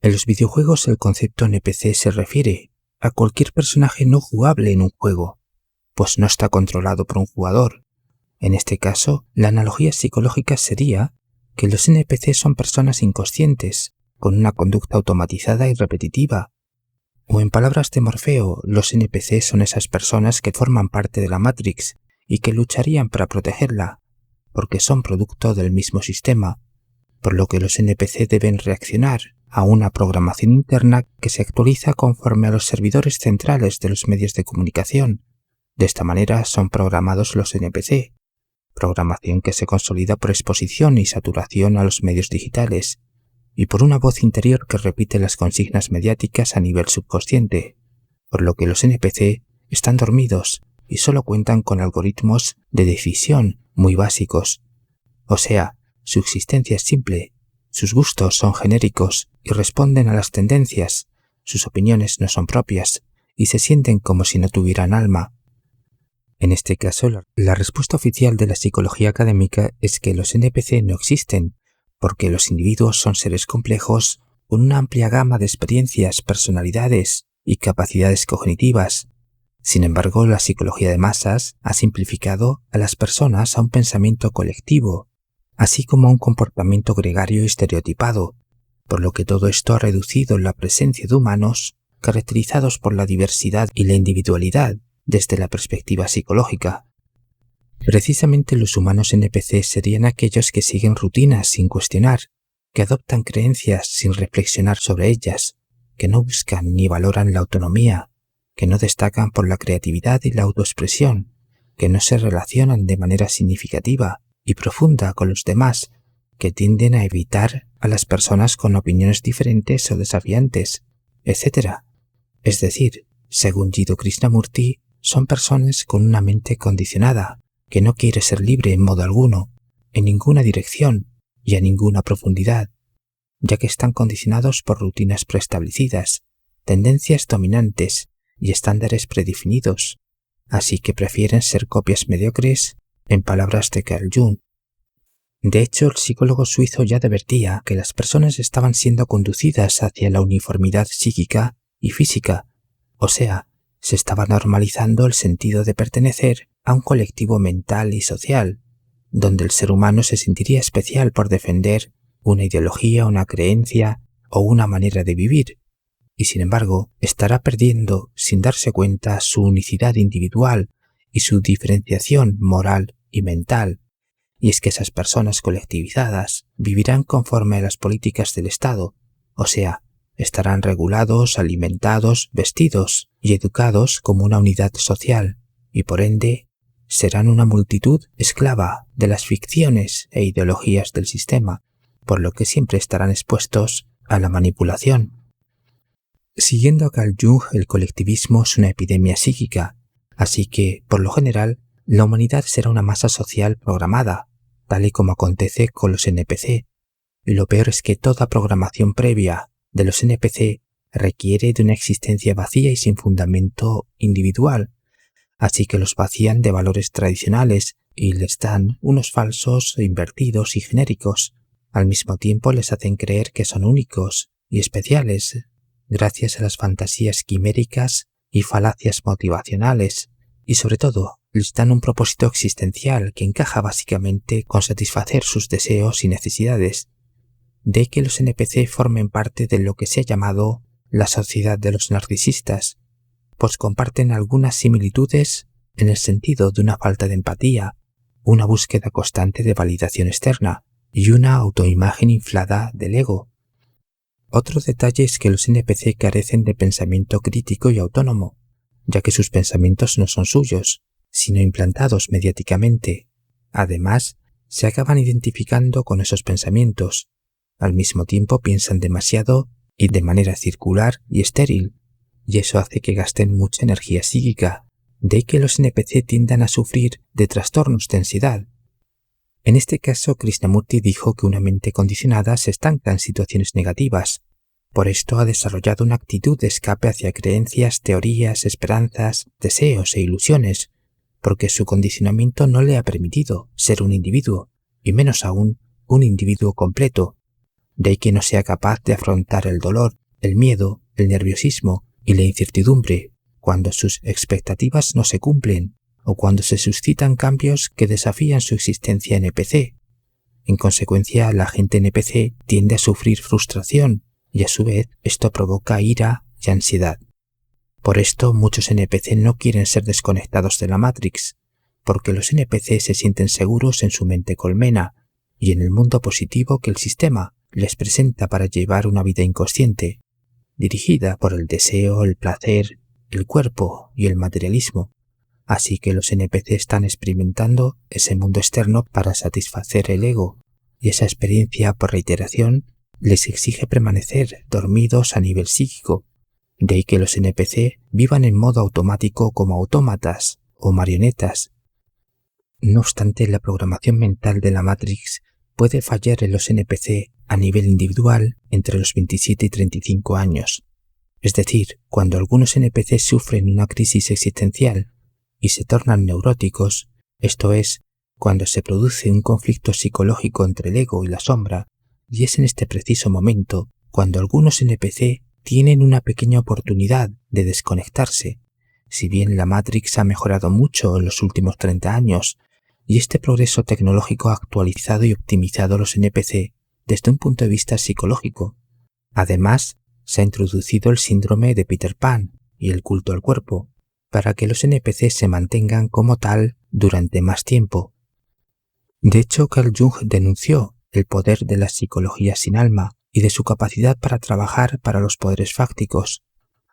En los videojuegos el concepto NPC se refiere a cualquier personaje no jugable en un juego, pues no está controlado por un jugador. En este caso, la analogía psicológica sería que los NPC son personas inconscientes, con una conducta automatizada y repetitiva. O en palabras de Morfeo, los NPC son esas personas que forman parte de la Matrix y que lucharían para protegerla, porque son producto del mismo sistema, por lo que los NPC deben reaccionar a una programación interna que se actualiza conforme a los servidores centrales de los medios de comunicación. De esta manera son programados los NPC, programación que se consolida por exposición y saturación a los medios digitales, y por una voz interior que repite las consignas mediáticas a nivel subconsciente, por lo que los NPC están dormidos y solo cuentan con algoritmos de decisión muy básicos. O sea, su existencia es simple, sus gustos son genéricos y responden a las tendencias, sus opiniones no son propias y se sienten como si no tuvieran alma. En este caso, la respuesta oficial de la psicología académica es que los NPC no existen, porque los individuos son seres complejos con una amplia gama de experiencias, personalidades y capacidades cognitivas. Sin embargo, la psicología de masas ha simplificado a las personas a un pensamiento colectivo, así como a un comportamiento gregario y estereotipado, por lo que todo esto ha reducido la presencia de humanos caracterizados por la diversidad y la individualidad desde la perspectiva psicológica. Precisamente los humanos NPC serían aquellos que siguen rutinas sin cuestionar, que adoptan creencias sin reflexionar sobre ellas, que no buscan ni valoran la autonomía, que no destacan por la creatividad y la autoexpresión, que no se relacionan de manera significativa y profunda con los demás, que tienden a evitar a las personas con opiniones diferentes o desafiantes, etc. Es decir, según Jiddu Krishnamurti, son personas con una mente condicionada, que no quiere ser libre en modo alguno, en ninguna dirección y a ninguna profundidad, ya que están condicionados por rutinas preestablecidas, tendencias dominantes y estándares predefinidos, así que prefieren ser copias mediocres, en palabras de Carl Jung. De hecho, el psicólogo suizo ya advertía que las personas estaban siendo conducidas hacia la uniformidad psíquica y física, o sea, se estaba normalizando el sentido de pertenecer a un colectivo mental y social, donde el ser humano se sentiría especial por defender una ideología, una creencia o una manera de vivir, y sin embargo estará perdiendo sin darse cuenta su unicidad individual y su diferenciación moral y mental, y es que esas personas colectivizadas vivirán conforme a las políticas del Estado, o sea, estarán regulados, alimentados, vestidos y educados como una unidad social, y por ende serán una multitud esclava de las ficciones e ideologías del sistema, por lo que siempre estarán expuestos a la manipulación. Siguiendo a Carl Jung, el colectivismo es una epidemia psíquica, así que, por lo general, la humanidad será una masa social programada, tal y como acontece con los NPC, y lo peor es que toda programación previa de los NPC requiere de una existencia vacía y sin fundamento individual, así que los vacían de valores tradicionales y les dan unos falsos, invertidos y genéricos. Al mismo tiempo les hacen creer que son únicos y especiales, gracias a las fantasías quiméricas y falacias motivacionales, y sobre todo les dan un propósito existencial que encaja básicamente con satisfacer sus deseos y necesidades. De que los NPC formen parte de lo que se ha llamado la sociedad de los narcisistas, pues comparten algunas similitudes en el sentido de una falta de empatía, una búsqueda constante de validación externa y una autoimagen inflada del ego. Otro detalle es que los NPC carecen de pensamiento crítico y autónomo, ya que sus pensamientos no son suyos, sino implantados mediáticamente. Además, se acaban identificando con esos pensamientos. Al mismo tiempo piensan demasiado y de manera circular y estéril, y eso hace que gasten mucha energía psíquica, de que los NPC tiendan a sufrir de trastornos de ansiedad. En este caso, Krishnamurti dijo que una mente condicionada se estanca en situaciones negativas. Por esto ha desarrollado una actitud de escape hacia creencias, teorías, esperanzas, deseos e ilusiones, porque su condicionamiento no le ha permitido ser un individuo, y menos aún un individuo completo. de ahí que no sea capaz de afrontar el dolor, el miedo, el nerviosismo y la incertidumbre cuando sus expectativas no se cumplen o cuando se suscitan cambios que desafían su existencia NPC. En consecuencia, la gente NPC tiende a sufrir frustración y a su vez esto provoca ira y ansiedad. Por esto muchos NPC no quieren ser desconectados de la Matrix, porque los NPC se sienten seguros en su mente colmena y en el mundo positivo que el sistema les presenta para llevar una vida inconsciente, dirigida por el deseo, el placer, el cuerpo y el materialismo. Así que los NPC están experimentando ese mundo externo para satisfacer el ego, y esa experiencia por reiteración les exige permanecer dormidos a nivel psíquico. De ahí que los NPC vivan en modo automático como autómatas o marionetas. No obstante, la programación mental de la Matrix puede fallar en los NPC a nivel individual entre los 27 y 35 años. Es decir, cuando algunos NPC sufren una crisis existencial y se tornan neuróticos, esto es, cuando se produce un conflicto psicológico entre el ego y la sombra, y es en este preciso momento cuando algunos NPC tienen una pequeña oportunidad de desconectarse. Si bien la Matrix ha mejorado mucho en los últimos 30 años, y este progreso tecnológico ha actualizado y optimizado los NPC desde un punto de vista psicológico. Además, se ha introducido el síndrome de Peter Pan y el culto al cuerpo, para que los NPC se mantengan como tal durante más tiempo. De hecho, Carl Jung denunció el poder de la psicología sin alma y de su capacidad para trabajar para los poderes fácticos.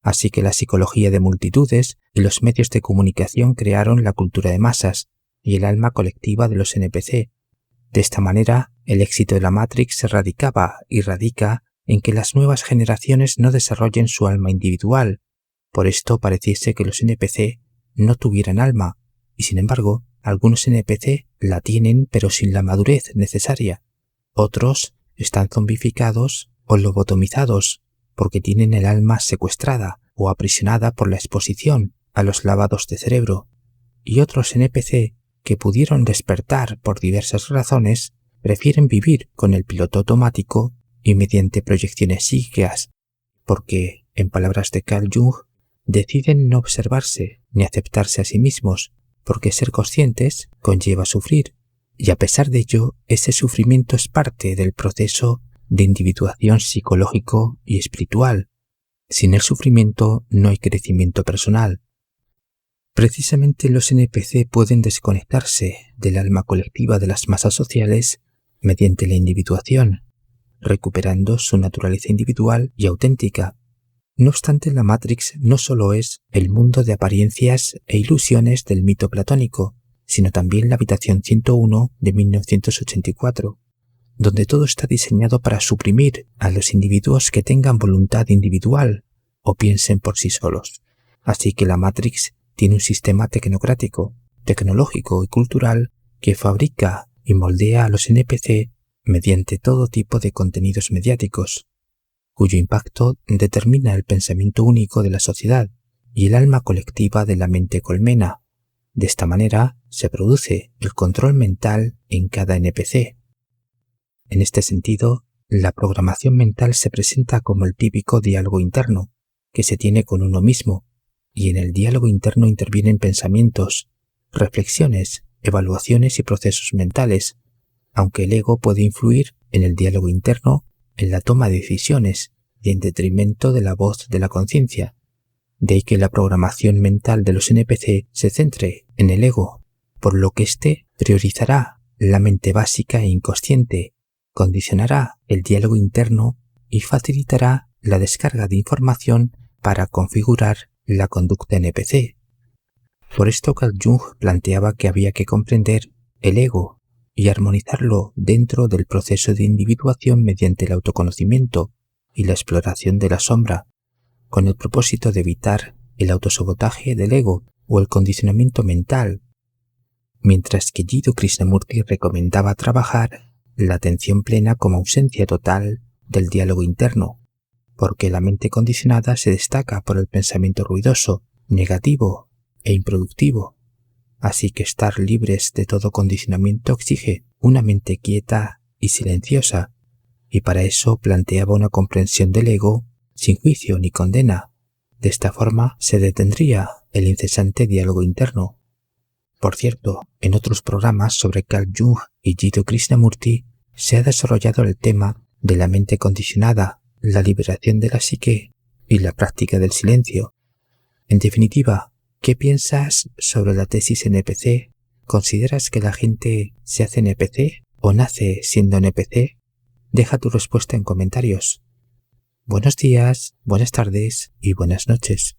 Así que la psicología de multitudes y los medios de comunicación crearon la cultura de masas y el alma colectiva de los NPC. De esta manera, el éxito de la Matrix se radicaba y radica en que las nuevas generaciones no desarrollen su alma individual. Por esto pareciese que los NPC no tuvieran alma, y sin embargo, algunos NPC la tienen pero sin la madurez necesaria. Otros están zombificados o lobotomizados porque tienen el alma secuestrada o aprisionada por la exposición a los lavados de cerebro. Y otros NPC que pudieron despertar por diversas razones prefieren vivir con el piloto automático y mediante proyecciones psíquicas, porque, en palabras de Carl Jung, deciden no observarse ni aceptarse a sí mismos, porque ser conscientes conlleva sufrir, y a pesar de ello, ese sufrimiento es parte del proceso de individuación psicológico y espiritual. Sin el sufrimiento no hay crecimiento personal. Precisamente los NPC pueden desconectarse del alma colectiva de las masas sociales mediante la individuación, recuperando su naturaleza individual y auténtica. No obstante, la Matrix no solo es el mundo de apariencias e ilusiones del mito platónico, sino también la habitación 101 de 1984, donde todo está diseñado para suprimir a los individuos que tengan voluntad individual o piensen por sí solos. Así que la Matrix tiene un sistema tecnocrático, tecnológico y cultural que fabrica y moldea a los NPC mediante todo tipo de contenidos mediáticos, cuyo impacto determina el pensamiento único de la sociedad y el alma colectiva de la mente colmena. De esta manera se produce el control mental en cada NPC. En este sentido, la programación mental se presenta como el típico diálogo interno que se tiene con uno mismo, y en el diálogo interno intervienen pensamientos, reflexiones, evaluaciones y procesos mentales, aunque el ego puede influir en el diálogo interno en la toma de decisiones y en detrimento de la voz de la conciencia. De ahí que la programación mental de los NPC se centre en el ego, por lo que éste priorizará la mente básica e inconsciente, condicionará el diálogo interno y facilitará la descarga de información para configurar la conducta NPC. Por esto Carl Jung planteaba que había que comprender el ego y armonizarlo dentro del proceso de individuación mediante el autoconocimiento y la exploración de la sombra, con el propósito de evitar el autosabotaje del ego o el condicionamiento mental, mientras que Jiddu Krishnamurti recomendaba trabajar la atención plena como ausencia total del diálogo interno, porque la mente condicionada se destaca por el pensamiento ruidoso, negativo e improductivo. Así que estar libres de todo condicionamiento exige una mente quieta y silenciosa, y para eso planteaba una comprensión del ego sin juicio ni condena. De esta forma se detendría el incesante diálogo interno. Por cierto, en otros programas sobre Carl Jung y Jiddu Krishnamurti se ha desarrollado el tema de la mente condicionada, la liberación de la psique y la práctica del silencio. En definitiva, ¿qué piensas sobre la tesis NPC? ¿Consideras que la gente se hace NPC o nace siendo NPC? Deja tu respuesta en comentarios. Buenos días, buenas tardes y buenas noches.